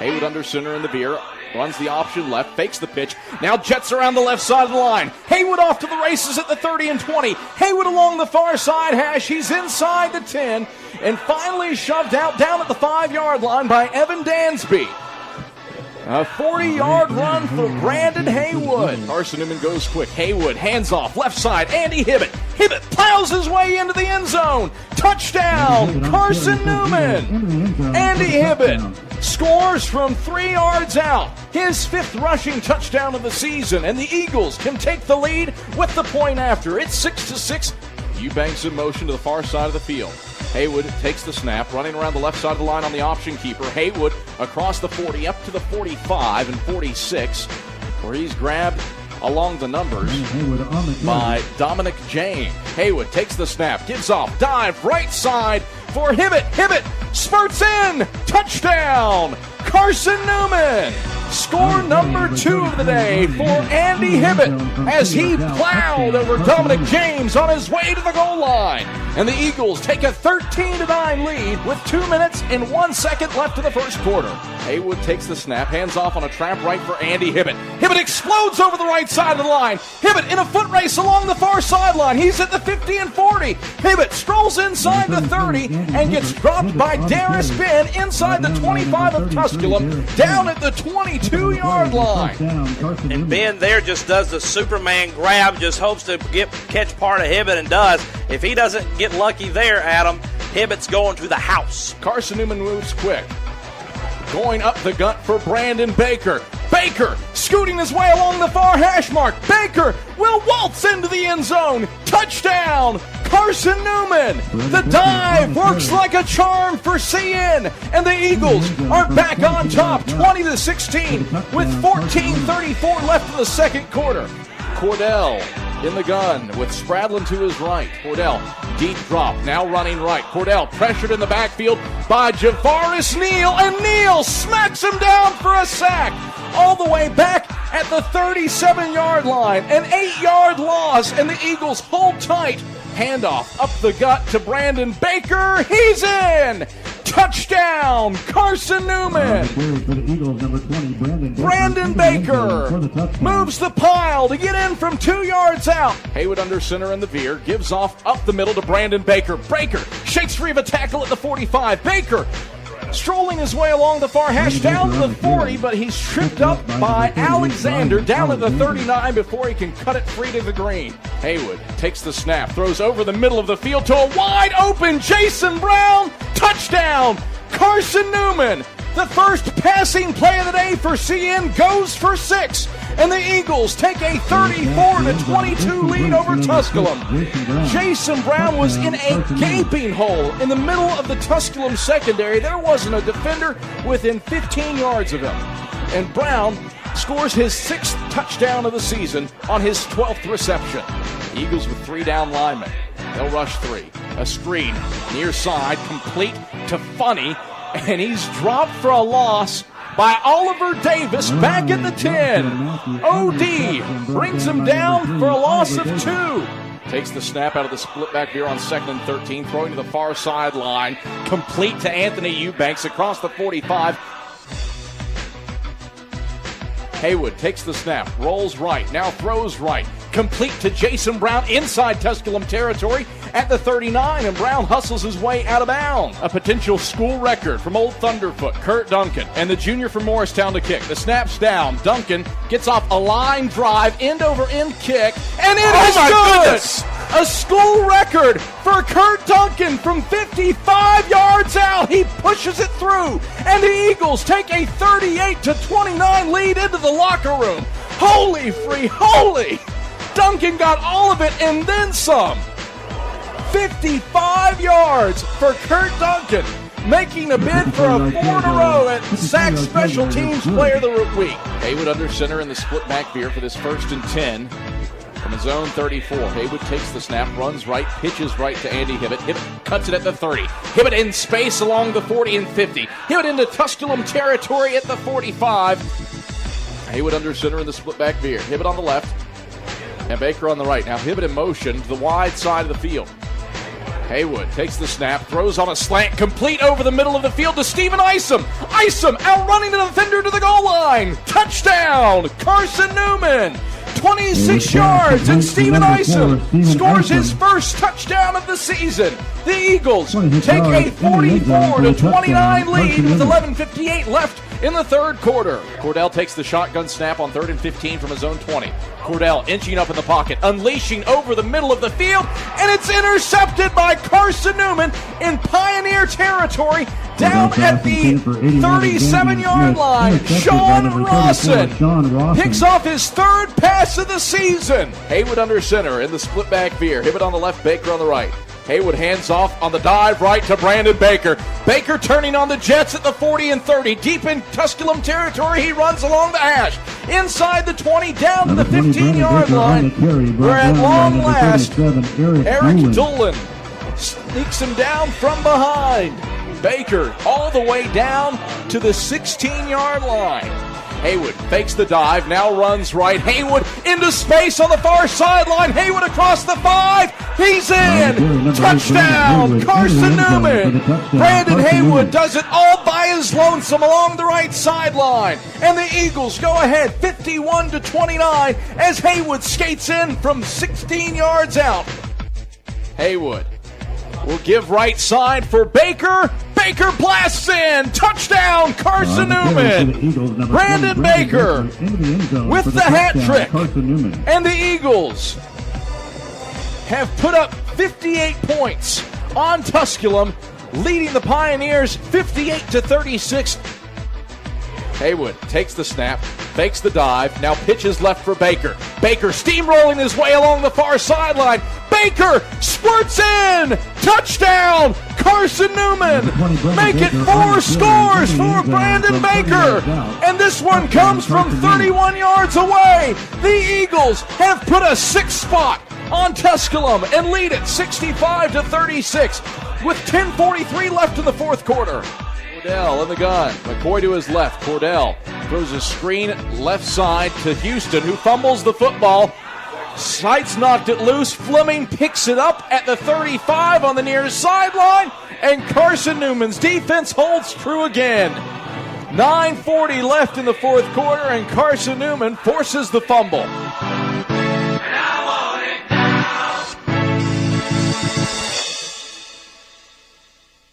Haywood under center in the veer. Runs the option left, fakes the pitch. Now jets around the left side of the line. Haywood off to the races at the 30 and 20. Haywood along the far side hash. He's inside the 10 and finally shoved out down at the 5-yard line by Evan Dansby. A 40-yard run for Brandon Haywood. Carson-Newman goes quick. Haywood hands off left side. Andy Hibbett. Hibbett plows his way into the end zone. Touchdown, Carson-Newman. Andy Hibbett scores from 3 yards out. His 5th rushing touchdown of the season, and the Eagles can take the lead with the point after. It's 6-6. Eubanks in motion to the far side of the field. Haywood takes the snap, running around the left side of the line on the option keeper. Haywood across the 40, up to the 45 and 46, where he's grabbed along the numbers by Dominic James. Haywood takes the snap, gives off, dive, right side for Hibbett. Hibbett spurts in, touchdown, Carson-Newman. Score number 2 of the day for Andy Hibbett as he plowed over Dominic James on his way to the goal line. And the Eagles take a 13-9 lead with 2 minutes and 1 second left in the first quarter. Haywood takes the snap, hands off on a trap right for Andy Hibbett. Hibbett explodes over the right side of the line. Hibbett in a foot race along the far sideline. He's at the 50 and 40. Hibbett strolls inside the 30 and gets dropped by Darius Ben inside the 25 of Tusculum, down at the 22-yard line. And Ben there just does the Superman grab, just hopes to catch part of Hibbett and does. If he doesn't get lucky there, Adam, Hibbett's going to the house. Carson-Newman moves quick. Going up the gut for Brandon Baker. Baker scooting his way along the far hash mark. Baker will waltz into the end zone. Touchdown, Carson-Newman. The dive works like a charm for CN. And the Eagles are back on top, 20-16, with 14:34 left in the second quarter. Cordell in the gun with Spradlin to his right. Cordell, deep drop, now running right. Cordell pressured in the backfield by Javaris Neal, and Neal smacks him down for a sack. All the way back at the 37-yard line. An 8-yard loss, and the Eagles hold tight. Handoff up the gut to Brandon Baker. He's in! Touchdown, Carson-Newman. Brandon Baker moves the pile to get in from 2 yards out. Haywood under center in the veer, gives off up the middle to Brandon Baker. Baker shakes free of a tackle at the 45. Baker strolling his way along the far hash down to the 40, but he's tripped up by Alexander down at the 39 before he can cut it free to the green. Haywood takes the snap, throws over the middle of the field to a wide open Jason Brown. Touchdown, Carson-Newman. The first passing play of the day for CN goes for 6, and the Eagles take a 34-22 lead over Tusculum. Jason Brown was in a gaping hole in the middle of the Tusculum secondary. There wasn't a defender within 15 yards of him. And Brown scores his 6th touchdown of the season on his 12th reception. Eagles with 3 down linemen. They'll rush 3. A screen near side, complete to Funny, and he's dropped for a loss by Oliver Davis back at the 10. OD brings him down for a loss of 2. Takes the snap out of the split back veer on 2nd and 13, throwing to the far sideline, complete to Anthony Eubanks across the 45. Haywood takes the snap, rolls right, now throws right, complete to Jason Brown inside Tusculum territory at the 39, and Brown hustles his way out of bounds. A potential school record from Old Thunderfoot, Kurt Duncan, and the junior from Morristown to kick. The snap's down. Duncan gets off a line drive, end-over-end kick, and it is good! Goodness. A school record for Kurt Duncan from 55 yards out. He pushes it through, and the Eagles take a 38-29 lead into the locker room. Holy free holy! Duncan got all of it and then some. 55 yards for Kurt Duncan, making a bid for a 4 in a row at SAC Special Teams Player of the Week. Haywood under center in the split back veer for this 1st and 10 from his own 34. Haywood takes the snap, runs right, pitches right to Andy Hibbett. Hibbett cuts it at the 30. Hibbett in space along the 40 and 50. Hibbett into Tusculum territory at the 45. Haywood under center in the split back veer. Hibbett on the left and Baker on the right. Now Hibbett in motion to the wide side of the field. Haywood takes the snap, throws on a slant, complete over the middle of the field to Steven Isom. Isom outrunning the defender to the goal line. Touchdown, Carson-Newman. 26 yards, and Steven Isom scores his first touchdown of the season. The Eagles take a 44-29 lead with 11:58 left in the third quarter. Cordell takes the shotgun snap on 3rd and 15 from his own 20. Cordell inching up in the pocket, unleashing over the middle of the field, and it's intercepted by Carson-Newman in Pioneer territory down at the 37-yard line. Sean Rawson picks off his third pass of the season. Haywood under center in the split back veer. Hibbett on the left, Baker on the right. Haywood hands off on the dive right to Brandon Baker. Baker turning on the Jets at the 40 and 30. Deep in Tusculum territory, he runs along the hash. Inside the 20, down to the 15-yard line. Where at long last, Eric Dolan sneaks him down from behind. Baker all the way down to the 16-yard line. Haywood fakes the dive, now runs right. Haywood into space on the far sideline. Haywood across the 5. He's in. Touchdown, Carson-Newman. Brandon Haywood does it all by his lonesome along the right sideline. And the Eagles go ahead 51-29 as Haywood skates in from 16 yards out. Haywood will give right side for Baker. Baker blasts in. Touchdown, Carson-Newman. Brandon Baker with the hat trick. And the Eagles have put up 58 points on Tusculum, leading the Pioneers 58-36. Haywood takes the snap, fakes the dive, now pitches left for Baker. Baker steamrolling his way along the far sideline. Baker squirts in! Touchdown! Carson-Newman! Make it 4 scores for Brandon Baker! And this one comes from 31 yards away! The Eagles have put a 6th spot on Tusculum and lead it 65-36 with 10:43 left in the fourth quarter. Cordell in the gun. McCoy to his left. Cordell throws a screen left side to Houston, who fumbles the football. Sides knocked it loose. Fleming picks it up at the 35 on the near sideline, and Carson-Newman's defense holds true again. 9:40 left in the fourth quarter, and Carson-Newman forces the fumble.